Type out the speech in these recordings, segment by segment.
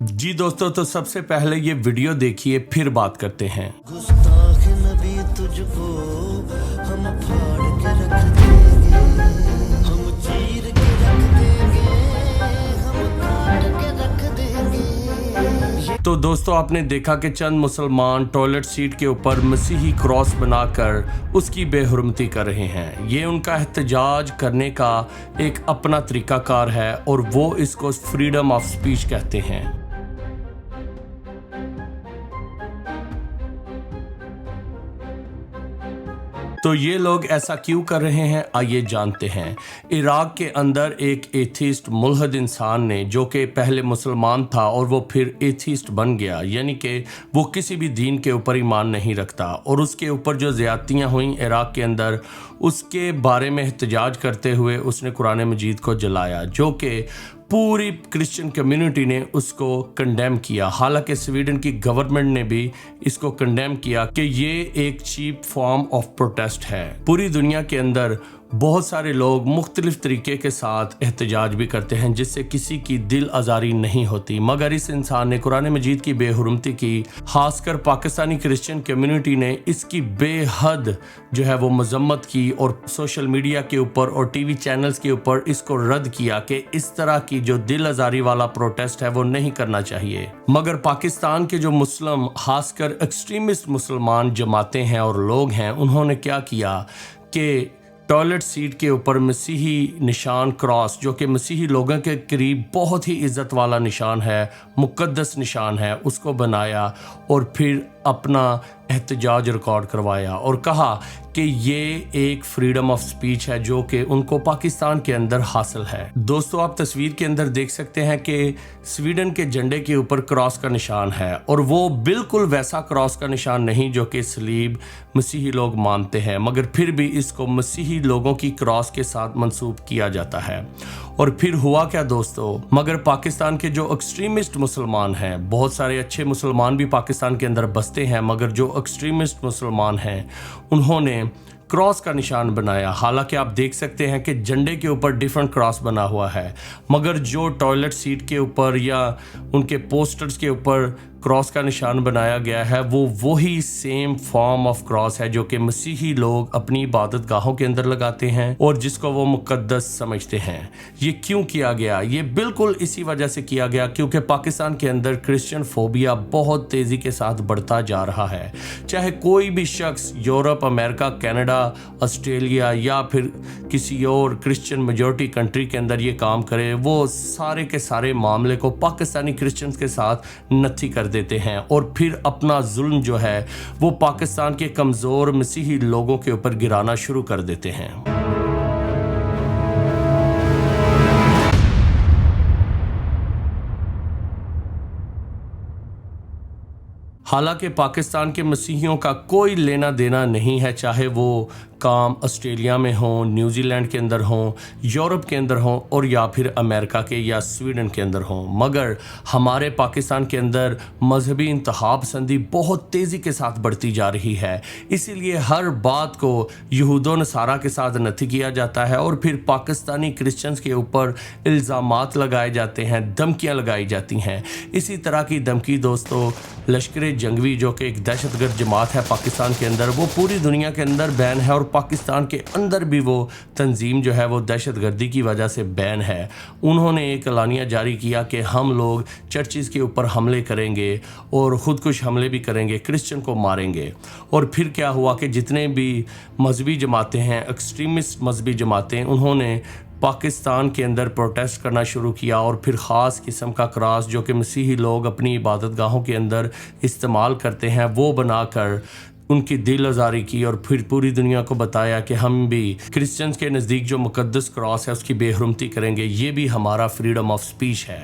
जी दोस्तों, तो सबसे पहले ये वीडियो देखिए, फिर बात करते हैं। गुस्ताख नबी तुझको हम फाड़ के रख देंगे, हम चीर के रख देंगे, हम काट के रख देंगे। तो दोस्तों, आपने देखा कि चंद मुसलमान टॉयलेट सीट के ऊपर मसीही क्रॉस बनाकर उसकी बेहुरमती कर रहे हैं। ये उनका एहतजाज करने का एक अपना तरीकाकार है और वो इसको फ्रीडम ऑफ स्पीच कहते हैं। तो ये लोग ऐसा क्यों कर रहे हैं, आइए जानते हैं। इराक के अंदर एक एथीस्ट मुल्हद इंसान ने, जो कि पहले मुसलमान था और वो फिर एथीस्ट बन गया, यानी कि वो किसी भी दीन के ऊपर ईमान नहीं रखता, और उसके ऊपर जो ज़्यादतियाँ हुई इराक के अंदर, उसके बारे में एहतजाज करते हुए उसने कुरान मजीद को जलाया, जो कि पूरी क्रिश्चियन कम्युनिटी ने उसको कंडेम किया। हालांकि स्वीडन की गवर्नमेंट ने भी इसको कंडेम किया कि ये एक चीप फॉर्म ऑफ प्रोटेस्ट है। पूरी दुनिया के अंदर बहुत सारे लोग मुख्तलिफ तरीके के साथ एहतजाज भी करते हैं जिससे किसी की दिल आज़ारी नहीं होती, मगर इस इंसान ने कुरान मजीद की बेहुरमती की। खासकर पाकिस्तानी क्रिश्चियन कम्युनिटी ने इसकी बेहद जो है वो मजम्मत की और सोशल मीडिया के ऊपर और टीवी चैनल्स के ऊपर इसको रद्द किया कि इस तरह की जो दिल आज़ारी वाला प्रोटेस्ट है वो नहीं करना चाहिए। मगर पाकिस्तान के जो मुस्लिम, खासकर एक्सट्रीमिस्ट मुसलमान जमातें हैं और लोग हैं, उन्होंने क्या किया कि टॉयलेट सीट के ऊपर मसीही निशान क्रॉस, जो कि मसीही लोगों के करीब बहुत ही इज़्ज़त वाला निशान है, मुक़द्दस निशान है, उसको बनाया और फिर अपना एहतजाज रिकॉर्ड करवाया और कहा कि ये एक फ्रीडम ऑफ स्पीच है जो कि उनको पाकिस्तान के अंदर हासिल है। दोस्तों, आप तस्वीर के अंदर देख सकते हैं कि स्वीडन के झंडे के ऊपर क्रॉस का निशान है, और वो बिल्कुल वैसा क्रॉस का निशान नहीं जो कि सलीब मसीही लोग मानते हैं, मगर फिर भी इसको मसीही लोगों की क्रॉस के साथ मंसूब किया जाता है। और फिर हुआ क्या दोस्तों, मगर पाकिस्तान के जो एक्सट्रीमिस्ट मुसलमान हैं, बहुत सारे अच्छे मुसलमान भी पाकिस्तान के अंदर बसते हैं, मगर जो एक्सट्रीमिस्ट मुसलमान हैं उन्होंने क्रॉस का निशान बनाया। हालांकि आप देख सकते हैं कि झंडे के ऊपर डिफरेंट क्रॉस बना हुआ है, मगर जो टॉयलेट सीट के ऊपर या उनके पोस्टर्स के ऊपर क्रॉस का निशान बनाया गया है वो वही सेम फॉर्म ऑफ क्रॉस है जो कि मसीही लोग अपनी इबादत गाहों के अंदर लगाते हैं और जिसको वो मुकद्दस समझते हैं। ये क्यों किया गया? ये बिल्कुल इसी वजह से किया गया क्योंकि पाकिस्तान के अंदर क्रिश्चियन फोबिया बहुत तेज़ी के साथ बढ़ता जा रहा है। चाहे कोई भी शख्स यूरोप, अमेरिका, कनाडा, ऑस्ट्रेलिया या फिर किसी और क्रिश्चियन मेजॉरिटी कंट्री के अंदर ये काम करे, वो सारे के सारे मामले को पाकिस्तानी क्रिश्चियंस के साथ नत्थी कर देते हैं और फिर अपना जुल्म जो है वो पाकिस्तान के कमज़ोर मसीही लोगों के ऊपर गिराना शुरू कर देते हैं। हालांकि पाकिस्तान के मसीहियों का कोई लेना देना नहीं है, चाहे वो काम ऑस्ट्रेलिया में हो, न्यूजीलैंड के अंदर हो, यूरोप के अंदर हो और या फिर अमेरिका के या स्वीडन के अंदर हो, मगर हमारे पाकिस्तान के अंदर मजहबी इंतहा पसंदी बहुत तेज़ी के साथ बढ़ती जा रही है। इसीलिए हर बात को यहूद व नसारा के साथ नत्थी किया जाता है और फिर पाकिस्तानी क्रिश्चियंस के ऊपर इल्ज़ामात लगाए जाते हैं, धमकियाँ लगाई जाती हैं। इसी तरह की धमकी दोस्तों लश्कर जंगवी, जो कि एक दहशतगर्द जमात है पाकिस्तान के अंदर, वो पूरी दुनिया के अंदर बैन है और पाकिस्तान के अंदर भी वो तंजीम जो है वो दहशतगर्दी की वजह से बैन है। उन्होंने एक एलानिया जारी किया कि हम लोग चर्चिज़ के ऊपर हमले करेंगे और ख़ुदकुश हमले भी करेंगे, क्रिश्चियन को मारेंगे। और फिर क्या हुआ कि जितने भी मजहबी जमातें हैं, एक्सट्रीमिस्ट मजहबी जमातें, उन्होंने पाकिस्तान के अंदर प्रोटेस्ट करना शुरू किया और फिर ख़ास किस्म का क्रॉस जो कि मसीही लोग अपनी इबादत गाहों के अंदर इस्तेमाल करते हैं वो बनाकर उनकी दिल आज़ारी की और फिर पूरी दुनिया को बताया कि हम भी क्रिश्चियंस के नज़दीक जो मुकद्दस क्रॉस है उसकी बेहुरमती करेंगे, ये भी हमारा फ्रीडम ऑफ स्पीच है।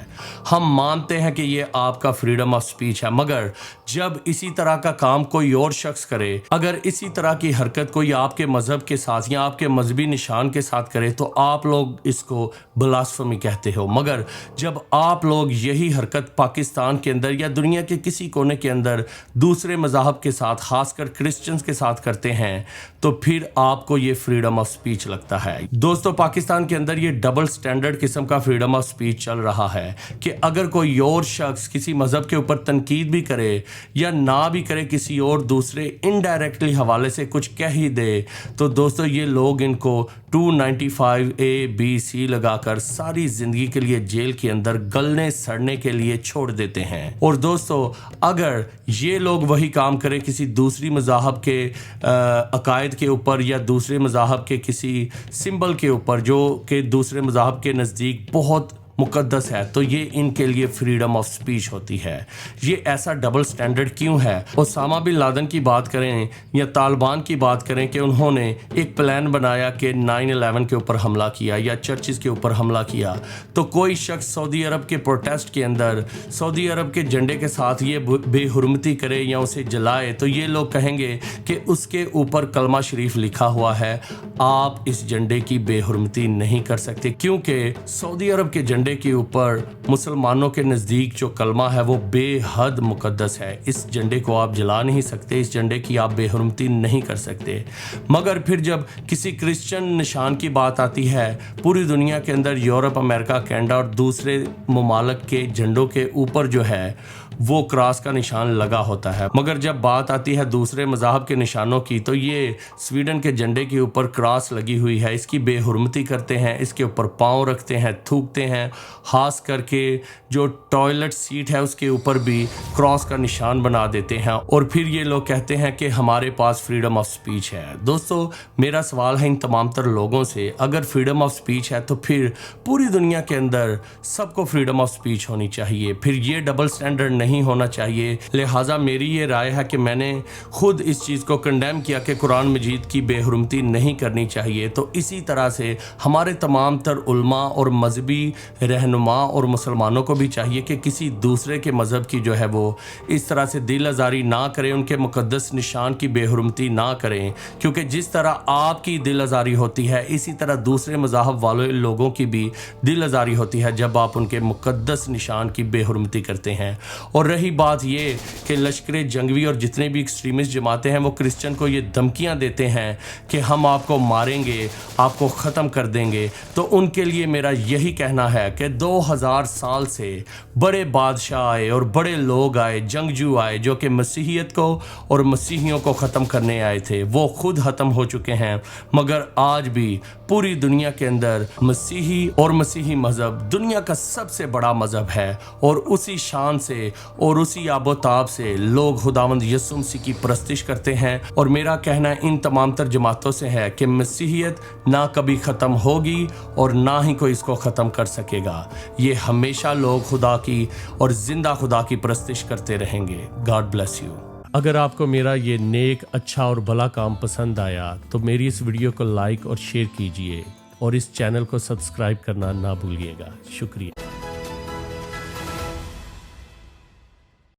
हम मानते हैं कि ये आपका फ्रीडम ऑफ स्पीच है, मगर जब इसी तरह का काम कोई और शख्स करे, अगर इसी तरह की हरकत कोई आपके मज़हब के साथ या आपके मजहबी निशान के साथ करे तो आप लोग इसको ब्लास्फेमी कहते हो। मगर जब आप लोग यही हरकत पाकिस्तान के अंदर या दुनिया के किसी कोने के अंदर दूसरे मज़ाहब के साथ, खासकर क्रिश्चियंस के साथ करते हैं तो फिर आपको ये फ्रीडम ऑफ स्पीच लगता है। दोस्तों, पाकिस्तान के अंदर ये डबल स्टैंडर्ड किस्म का फ्रीडम ऑफ स्पीच चल रहा है कि अगर कोई और शख्स किसी मज़हब के ऊपर तनकीद भी करे या ना भी करे, किसी और दूसरे इनडायरेक्टली हवाले से कुछ कह ही दे, तो दोस्तों ये लोग इनको 295A-B-C लगाकर सारी ज़िंदगी के लिए जेल के अंदर गलने सड़ने के लिए छोड़ देते हैं। और दोस्तों, अगर ये लोग वही काम करें किसी दूसरी मज़हब के अकायद के ऊपर या दूसरे मज़हब के किसी सिंबल के ऊपर जो कि दूसरे मज़हब के नज़दीक बहुत मुकद्दस है, तो ये इनके लिए फ्रीडम ऑफ स्पीच होती है। ये ऐसा डबल स्टैंडर्ड क्यों है? ओसामा बिन लादेन की बात करें या तालिबान की बात करें कि उन्होंने एक प्लान बनाया कि 9/11 के ऊपर हमला किया या चर्चिज़ के ऊपर हमला किया, तो कोई शख्स सऊदी अरब के प्रोटेस्ट के अंदर सऊदी अरब के झंडे के साथ ये बेहुरमती करे या उसे जलाए, तो ये लोग कहेंगे कि उसके ऊपर कलमा शरीफ लिखा हुआ है, आप इस झंडे की बेहुरमती नहीं कर सकते, क्योंकि सऊदी अरब के झंडे के ऊपर मुसलमानों के नज़दीक जो कलमा है वो बेहद मुकद्दस है। इस झंडे को आप जला नहीं सकते, इस झंडे की आप बेहुरमती नहीं कर सकते। मगर फिर जब किसी क्रिश्चियन निशान की बात आती है, पूरी दुनिया के अंदर यूरोप, अमेरिका, कनाडा और दूसरे ममालिक के झंडों के ऊपर जो है वो क्रॉस का निशान लगा होता है। मगर जब बात आती है दूसरे मज़हब के निशानों की, तो ये स्वीडन के झंडे के ऊपर क्रॉस लगी हुई है, इसकी बेहुरमती करते हैं, इसके ऊपर पाँव रखते हैं, थूकते हैं, खास करके जो टॉयलेट सीट है उसके ऊपर भी क्रॉस का निशान बना देते हैं। और फिर ये लोग कहते हैं कि हमारे पास फ्रीडम ऑफ स्पीच है। दोस्तों, मेरा सवाल है इन तमाम तर लोगों से, अगर फ्रीडम ऑफ स्पीच है तो फिर पूरी दुनिया के अंदर सबको फ्रीडम ऑफ स्पीच होनी चाहिए, फिर ये डबल स्टैंडर्ड नहीं होना चाहिए। लिहाजा मेरी ये राय है कि मैंने खुद इस चीज़ को कंडेम किया कि कुरान मजीद की बेहुरमती नहीं करनी चाहिए। तो इसी तरह से हमारे तमाम तर उलमा और मजहबी रहनुमा और मुसलमानों को भी चाहिए कि किसी दूसरे के मज़हब की जो है वो इस तरह से दिल आज़ारी ना करें, उनके मुक़द्दस निशान की बेहुरमती ना करें, क्योंकि जिस तरह आपकी दिल आज़ारी होती है इसी तरह दूसरे मज़हब वाले लोगों की भी दिल आज़ारी होती है जब आप उनके मुक़द्दस निशान की बेहुरमती करते हैं। और रही बात ये कि लश्कर जंगवी और जितने भी एक्सट्रीमिस्ट जमातें हैं वो क्रिश्चियन को ये धमकियां देते हैं कि हम आपको मारेंगे, आपको ख़त्म कर देंगे, तो उनके लिए मेरा यही कहना है कि 2000 साल से बड़े बादशाह आए और बड़े लोग आए, जंगजू आए, जो कि मसीहियत को और मसीहियों को ख़त्म करने आए थे, वो खुद ख़त्म हो चुके हैं। मगर आज भी पूरी दुनिया के अंदर मसीही और मसीही मज़हब दुनिया का सबसे बड़ा मज़हब है, और उसी शान से और उसी आबोताब से लोग खुदावंद यीशु मसीह की परस्तिश करते हैं। और मेरा कहना इन तमाम तर जमातों से है कि मसीहियत ना कभी ख़त्म होगी और ना ही कोई इसको ख़त्म कर सकेगा। ये हमेशा लोग खुदा की और ज़िंदा खुदा की परस्तिश करते रहेंगे। God bless you. अगर आपको मेरा ये नेक, अच्छा और भला काम पसंद आया तो मेरी इस वीडियो को लाइक और शेयर कीजिए और इस चैनल को सब्सक्राइब करना ना भूलिएगा। शुक्रिया।